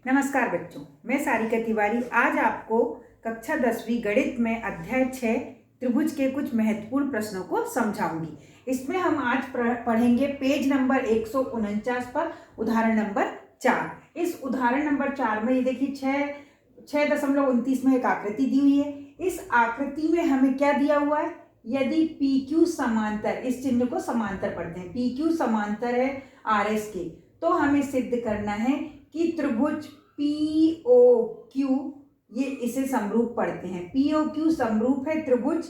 नमस्कार बच्चों, मैं सारिका तिवारी आज आपको कक्षा 10वीं गणित में अध्याय 6 त्रिभुज के कुछ महत्वपूर्ण प्रश्नों को समझाऊंगी। इसमें हम आज पढ़ेंगे पेज नंबर 149 पर उदाहरण नंबर 4। इस उदाहरण नंबर 4 में ये देखिए 6.29 में एक आकृति दी हुई है। इस आकृति में हमें क्या दिया हुआ है? यदि पी क्यू समांतर, इस चिन्ह को समांतर पढ़ते हैं, पी क्यू समांतर है आर एस के, तो हमें सिद्ध करना है कि त्रिभुज पी ओ क्यू, ये इसे समरूप पढ़ते हैं, पी ओ क्यू समरूप है त्रिभुज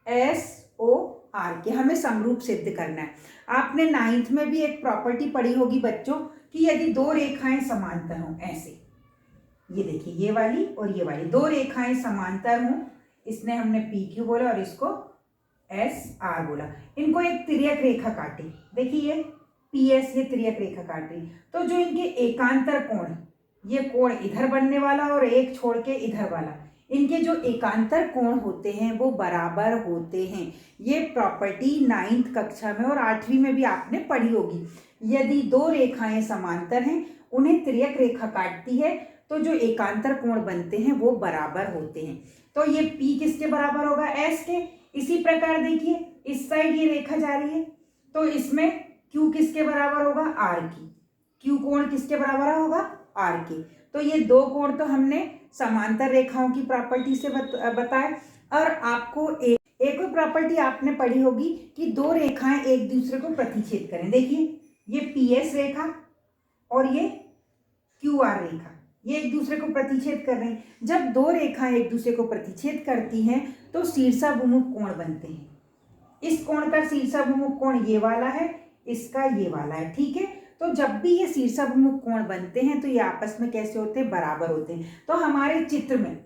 एस ओ आर के। हमें समरूप सिद्ध करना है। आपने 9th में भी एक प्रॉपर्टी पढ़ी होगी बच्चों कि यदि दो रेखाएं समांतर हों, ऐसे ये देखिए ये वाली और ये वाली दो रेखाएं समांतर हों, इसने हमने पी क्यू बोला और इसको एस आर बोला, इनको एक तिर्यक रेखा काटी, देखिए ये पी एस, ये तिर्यक रेखा काट रही, तो जो इनके एकांतर कोण, ये कोण इधर बनने वाला और एक छोड़ के इधर वाला, इनके जो एकांतर कोण होते हैं वो बराबर होते हैं। ये प्रॉपर्टी 9th कक्षा में और 8वीं में भी आपने पढ़ी होगी। यदि दो रेखाएं समांतर हैं, उन्हें तिर्यक रेखा काटती है, तो जो एकांतर कोण बनते हैं वो बराबर होते हैं। तो ये P किसके बराबर होगा? S के। इसी प्रकार देखिए इस साइड ये रेखा जा रही है, तो इसमें Q किसके बराबर होगा? R की। Q कोण किसके बराबर होगा? R के। तो ये दो कोण तो हमने समांतर रेखाओं की प्रॉपर्टी से बताया। और आपको एक और प्रॉपर्टी आपने पढ़ी होगी कि दो रेखाएं एक दूसरे को प्रतिच्छेद करें। देखिए ये PS रेखा और ये QR रेखा, ये एक दूसरे को प्रतिच्छेद कर रहे हैं। जब दो रेखाएं एक दूसरे को प्रतिच्छेद करती हैं तो शीर्षाभिमुख कोण बनते हैं। इस कोण का शीर्षाभिमुख कोण ये वाला है, इसका ये वाला है, ठीक है। तो जब भी ये शीर्षाभिमुख कोण बनते हैं तो ये आपस में कैसे होते हैं? बराबर होते हैं। तो हमारे चित्र में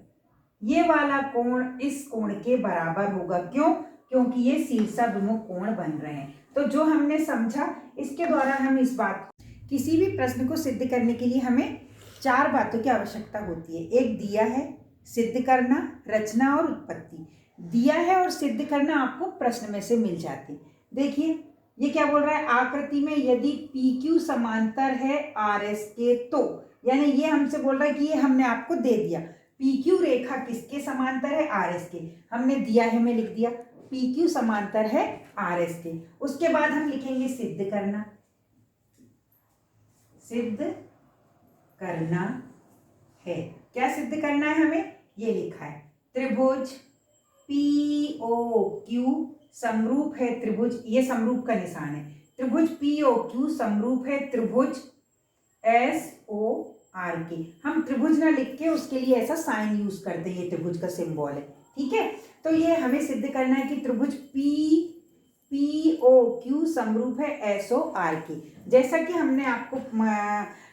ये वाला कोण इस कोण के बराबर होगा। क्यों? क्योंकि ये शीर्षाभिमुख कोण बन रहे हैं। तो जो हमने समझा, इसके द्वारा हम इस बात, किसी भी प्रश्न को सिद्ध करने के लिए हमें 4 बातों की आवश्यकता होती है। एक दिया है, सिद्ध करना, रचना और उत्पत्ति। दिया है और सिद्ध करना आपको प्रश्न में से मिल जाती। देखिए ये क्या बोल रहा है? आकृति में यदि पी क्यू समांतर है आर एस के, तो यानी ये हमसे बोल रहा है कि ये हमने आपको दे दिया, पी क्यू रेखा किसके समांतर है? आर एस के। हमने दिया है में लिख दिया पी क्यू समांतर है आर एस के। उसके बाद हम लिखेंगे सिद्ध करना, सिद्ध करना है। क्या सिद्ध करना है हमें? ये लिखा है त्रिभुज पी ओ क्यू समरूप है त्रिभुज, ये समरूप का निशान है, त्रिभुज पी ओ क्यू समरूप है त्रिभुज एस ओ आर के। हम त्रिभुज ना लिख के उसके लिए ऐसा साइन यूज करते हैं, ये त्रिभुज का सिंबल है, ठीक है। तो ये हमें सिद्ध करना है कि त्रिभुज पी ओ क्यू समरूप है एस ओ आर के। जैसा कि हमने आपको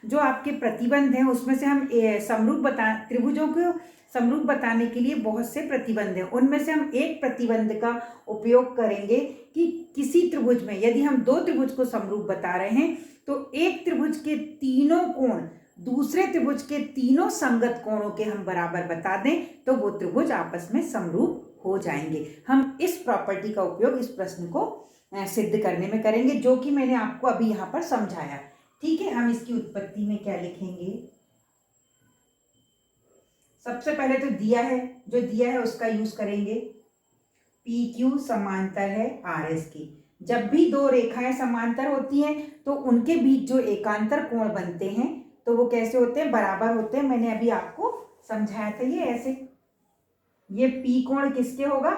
जो आपके प्रतिबंध हैं उसमें से हम समरूप त्रिभुजों को समरूप बताने के लिए बहुत से प्रतिबंध हैं, उनमें से हम एक प्रतिबंध का उपयोग करेंगे कि किसी त्रिभुज में यदि हम दो त्रिभुज को समरूप बता रहे हैं तो एक त्रिभुज के तीनों कोण दूसरे त्रिभुज के तीनों संगत कोणों के हम बराबर बता दें तो वो त्रिभुज आपस में समरूप हो जाएंगे। हम इस प्रॉपर्टी का उपयोग इस प्रश्न को सिद्ध करने में करेंगे, जो कि मैंने आपको अभी यहाँ पर समझाया, ठीक है। हम इसकी उत्पत्ति में क्या लिखेंगे? सबसे पहले तो दिया है, जो दिया है उसका यूज करेंगे। पी क्यू समांतर है आर एस की। जब भी दो रेखाएं समांतर होती हैं तो उनके बीच जो एकांतर कोण बनते हैं तो वो कैसे होते हैं? बराबर होते हैं। मैंने अभी आपको समझाया था, ये ऐसे, ये पी कोण किसके होगा?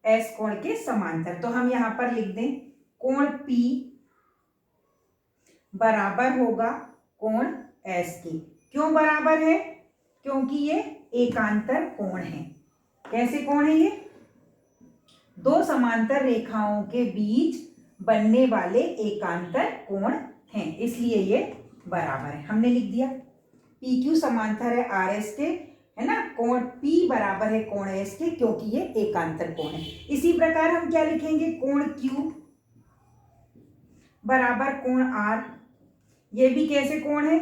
एस कोण के समांतर। तो हम यहां पर लिख दें कोण पी बराबर होगा कोण एस के। क्यों बराबर है? क्योंकि ये एकांतर कोण है। कैसे कोण है ये? दो समांतर रेखाओं के बीच बनने वाले एकांतर कोण हैं, इसलिए ये बराबर है। हमने लिख दिया पी क्यू समांतर है आर एस के, है ना। कोण P बराबर है कोण एस के, क्योंकि ये एकांतर कोण है। इसी प्रकार हम क्या लिखेंगे? कोण Q बराबर कोण R। ये भी कैसे कोण है?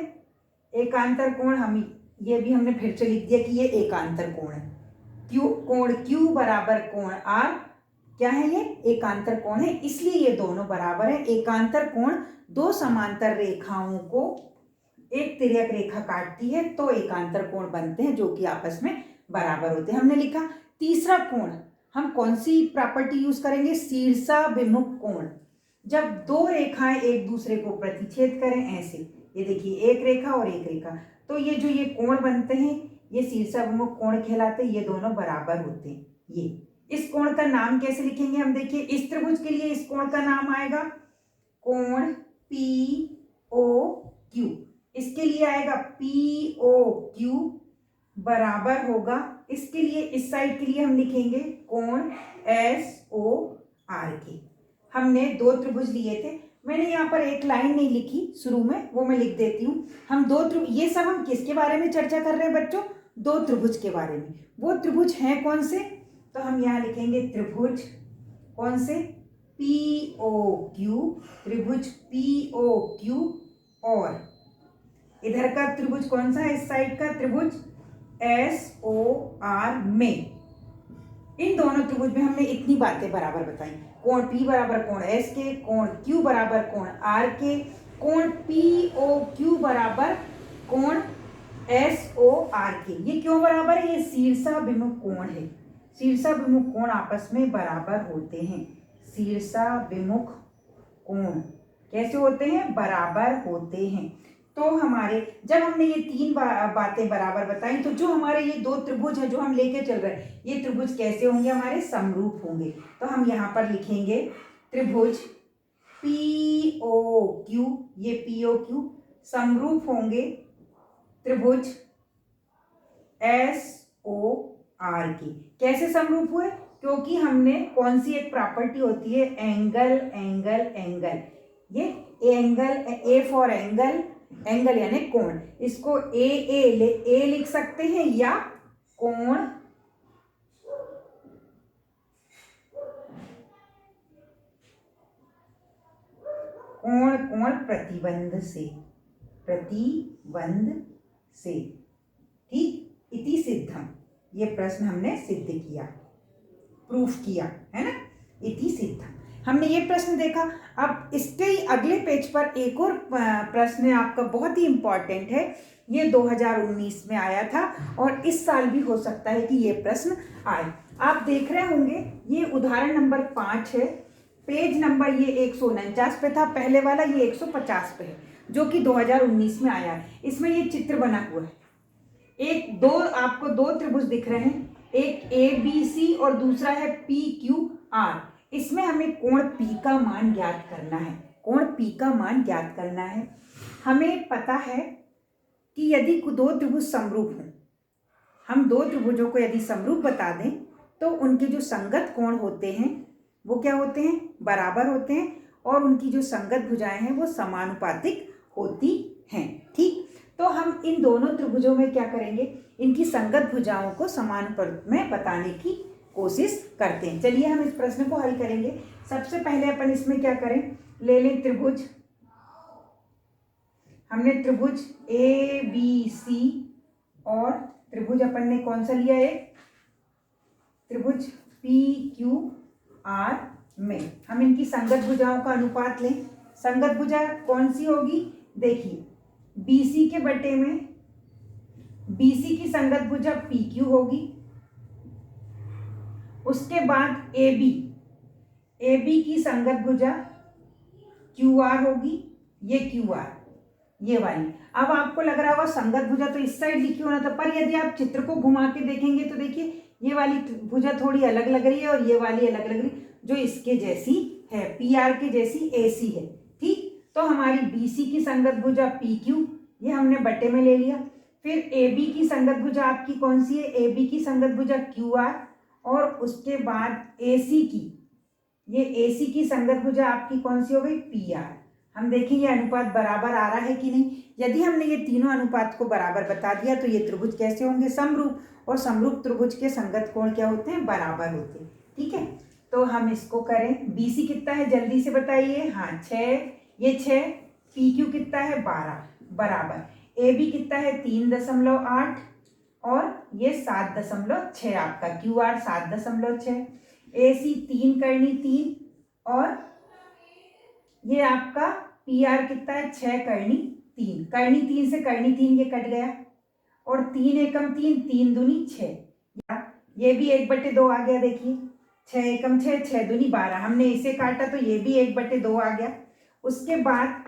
एकांतर कोण। हम ये भी हमने फिर से लिख दिया कि ये एकांतर कोण है। कोण Q बराबर कोण R क्या है? ये एकांतर कोण है, इसलिए ये दोनों बराबर है। एकांतर कोण दो समांतर रेखाओं को एक तिर्यक रेखा काटती है तो एकांतर कोण बनते हैं जो कि आपस में बराबर होते हैं। हमने लिखा तीसरा कोण, हम कौन सी प्रॉपर्टी यूज करेंगे, शीर्षाभिमुख कोण। जब दो रेखाएं एक दूसरे को प्रतिच्छेद करें ऐसे, ये देखिए एक रेखा और एक रेखा, तो ये कोण बनते हैं ये शीर्षाभिमुख कोण कहलाते हैं, ये दोनों बराबर होते हैं। ये इस कोण का नाम कैसे लिखेंगे हम देखिए, इस त्रिभुज के लिए इस कोण का नाम आएगा कोण POQ। इसके लिए आएगा POQ बराबर होगा, इसके लिए इस साइड के लिए हम लिखेंगे कोण SORK। हमने दो त्रिभुज लिए थे, मैंने यहाँ पर एक लाइन नहीं लिखी शुरू में, वो मैं लिख देती हूँ। हम दो त्रिभुज, ये सब हम किसके बारे में चर्चा कर रहे हैं बच्चों, दो त्रिभुज के बारे में। वो त्रिभुज हैं कौन से, तो हम यहाँ लिखेंगे त्रिभुज कौन से POQ, त्रिभुज POQ, और इधर का त्रिभुज कौन सा है, इस साइड का त्रिभुज SOR में। इन दोनों त्रिभुज में हमने इतनी बातें बराबर बताई, कोण P बराबर कोण S के, कोण Q बराबर कोण R के, कोण POQ बराबर कोण SOR के। ये क्यों बराबर है, ये शीर्षाभिमुख कोण है, शीर्षाभिमुख कोण आपस में बराबर होते हैं। शीर्षाभिमुख कोण कैसे होते हैं, बराबर होते हैं। तो हमारे जब हमने ये तीन बातें बराबर बताई, तो जो हमारे ये दो त्रिभुज है जो हम लेके चल रहे हैं, ये त्रिभुज कैसे होंगे, हमारे समरूप होंगे। तो हम यहाँ पर लिखेंगे त्रिभुज POQ, ये POQ समरूप होंगे त्रिभुज SOR की। कैसे समरूप हुए, क्योंकि हमने कौन सी एक प्रॉपर्टी होती है, एंगल एंगल एंगल। ये angle, A for angle, angle यानी कोण, इसको A लिख सकते हैं, या कोण कोण प्रतिबंध से, प्रतिबंध से, ठीक। इति सिद्धम, ये प्रश्न हमने सिद्ध किया, प्रूफ किया है ना, इति सिद्धम। हमने ये प्रश्न देखा। अब इसके ही अगले पेज पर एक और प्रश्न है आपका, बहुत ही इंपॉर्टेंट है, ये 2019 में आया था और इस साल भी हो सकता है कि ये प्रश्न आए। आप देख रहे होंगे ये उदाहरण नंबर 5 है, पेज नंबर ये 149 पे था पहले वाला, ये 150 पे है, जो कि 2019 में आया है। इसमें ये चित्र बना हुआ है, आपको दो त्रिभुज दिख रहे हैं, एक ABC और दूसरा है PQR। इसमें हमें कोण P का मान ज्ञात करना है, कोण P का मान ज्ञात करना है। हमें पता है कि यदि दो त्रिभुज समरूप हों, हम दो त्रिभुजों को यदि समरूप बता दें तो उनके जो संगत कोण होते हैं वो क्या होते हैं, बराबर होते हैं, और उनकी जो संगत भुजाएं हैं वो समानुपातिक होती हैं, ठीक। तो हम इन दोनों त्रिभुजों में क्या करेंगे, इनकी संगत भुजाओं को समानुपात में बताने की कोशिश करते हैं। चलिए हम इस प्रश्न को हल करेंगे। सबसे पहले अपन इसमें क्या करें, ले लें त्रिभुज, हमने त्रिभुज ABC और त्रिभुज अपन ने कौन सा लिया, एक त्रिभुज PQR में हम इनकी संगत भुजाओं का अनुपात लें। संगत भुजा कौन सी होगी, देखिए BC के बटे में BC की संगत भुजा PQ होगी, उसके बाद AB की संगत भुजा QR होगी, ये QR, ये वाली। अब आपको लग रहा होगा संगत भुजा तो इस साइड लिखी होना था, पर यदि आप चित्र को घुमा के देखेंगे तो देखिए ये वाली भुजा थोड़ी अलग लग रही है और ये वाली अलग लग रही है, जो इसके जैसी है, PR के जैसी AC है, ठीक। तो हमारी BC की संगत भुजा PQ, ये हमने बटे में ले लिया। फिर AB की संगत भुजा आपकी कौन सी है, AB की संगत भुजा QR, और उसके बाद AC की, ये AC की संगत भुजा आपकी कौन सी हो गई, PR। हम देखेंगे अनुपात बराबर आ रहा है कि नहीं। यदि हमने ये तीनों अनुपात को बराबर बता दिया तो ये त्रिभुज कैसे होंगे, समरूप, और समरूप त्रिभुज के संगत कोण क्या होते हैं, बराबर होते हैं, ठीक है। तो हम इसको करें, BC कितना है जल्दी से बताइए, हाँ 6, ये 6, PQ कितना है 12, बराबर, AB कितना है 3.8 और ये 7.6 आपका, QR 7.6, AC 3 करनी 3 और ये आपका PR कितना है 6 करनी 3, करनी 3 से करनी 3 ये कट गया, और 3 एकम 3, 3 दूनी 6, ये भी 1/2 आ गया। देखिए 6 एकम 6, 6 दूनी 12, हमने इसे काटा तो ये भी 1/2 आ गया। उसके बाद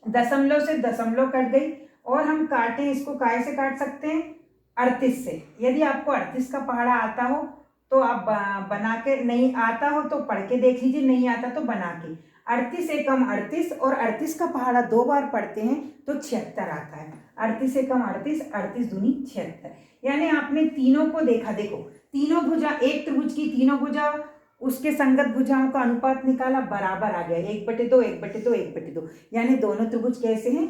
दशमलव से दशमलव कट गई, और हम काटें इसको काय से काट सकते हैं, 38 से। यदि आपको 38 का पहाड़ा आता हो तो आप बना के, नहीं आता हो तो पढ़ के देख लीजिए, नहीं आता तो बना के। 38 एकम 38, और 38 का पहाड़ा 2 बार पढ़ते हैं तो 76 आता है। 38 एकम 38, 38 दूनी 76। यानी आपने तीनों को देखा, देखो तीनों भुजा, एक त्रिभुज की तीनों भुजा उसके संगत भुजाओं का अनुपात निकाला, बराबर आ गया 1/2, 1/2, 1/2। यानी दोनों त्रिभुज कैसे हैं,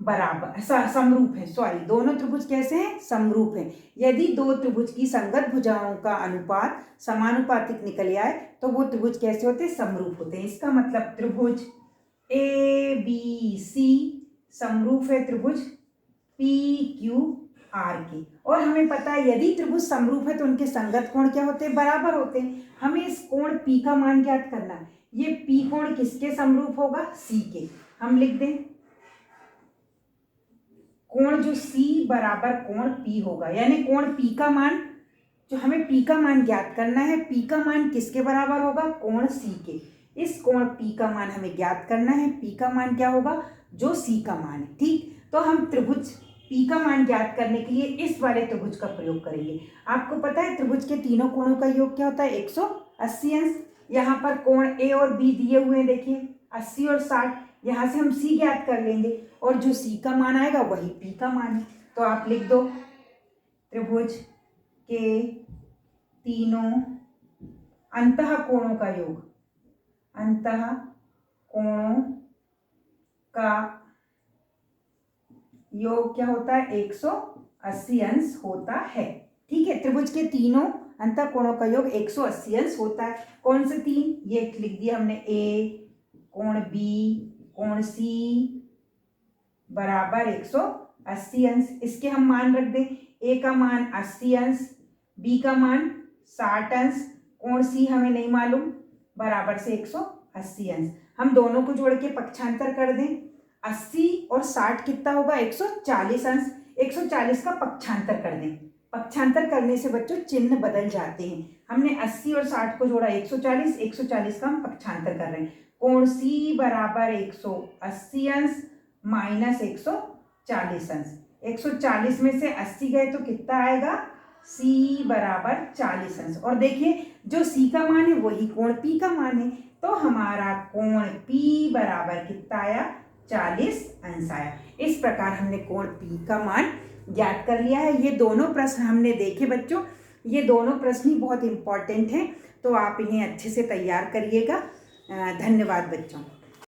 बराबर समरूप है। सॉरी, दोनों त्रिभुज कैसे हैं, समरूप हैं। यदि दो त्रिभुज की संगत भुजाओं का अनुपात समानुपातिक निकल आए तो वो त्रिभुज कैसे होते हैं, समरूप होते हैं। इसका मतलब त्रिभुज ABC समरूप है त्रिभुज PQR की। और हमें पता है यदि त्रिभुज समरूप है तो उनके संगत कोण क्या होते हैं, बराबर होते हैं। हमें इस कोण P का मान ज्ञात करना है। ये P कोण किसके समरूप होगा, C के। हम लिख दें कोण जो C बराबर कोण P होगा, यानी कोण P का मान, जो हमें P का मान ज्ञात करना है, P का मान किसके बराबर होगा, कोण C के। इस कोण P का मान हमें ज्ञात करना है। P का मान क्या होगा, जो C का मान है। ठीक, तो हम त्रिभुज P का मान ज्ञात करने के लिए इस वाले त्रिभुज का प्रयोग करेंगे। आपको पता है त्रिभुज के तीनों कोणों का योग क्या होता है, 180 अंश। यहाँ पर कोण A और B दिए हुए हैं, देखिए 80 और 60। यहाँ से हम C ज्ञात कर लेंगे, और जो C का मान आएगा वही P का मान है। तो आप लिख दो त्रिभुज के तीनों अंतः कोणों का योग, अंतः कोणों का योग क्या होता है, 180 अंश होता है। ठीक है, त्रिभुज के तीनों अंतः कोणों का योग 180 अंश होता है। कौन से तीन, ये लिख दिया हमने, A, कोण B, कोण C बराबर 180 अंश। इसके हम मान रख दें, A का मान 80 अंश, B का मान 60 अंश, कोण C हमें नहीं मालूम, बराबर से 180 अंश। हम दोनों को जोड़ के पक्षांतर कर दें, 80 और 60 कितना होगा, 140 अंश। 140 का पक्षांतर कर दें। पक्षांतर करने से बच्चों चिन्ह बदल जाते हैं। हमने 80 और 60 को जोड़ा 140, 140 का हम पक्षांतर कर रहे हैं। कोण C बराबर 180 अंश माइनस 140 अंश। 140 में से 80 गए तो कितना आएगा, C बराबर 40 अंश। और देखिए जो C का मान है वही कोण P का मान है, तो हमारा कोण P बराबर कितना आया, 40 अंश आया। इस प्रकार हमने कोण P का मान ज्ञात कर लिया है। ये दोनों प्रश्न हमने देखे बच्चों, ये दोनों प्रश्न ही बहुत इंपॉर्टेंट हैं, तो आप इन्हें अच्छे से तैयार करिएगा। धन्यवाद बच्चों।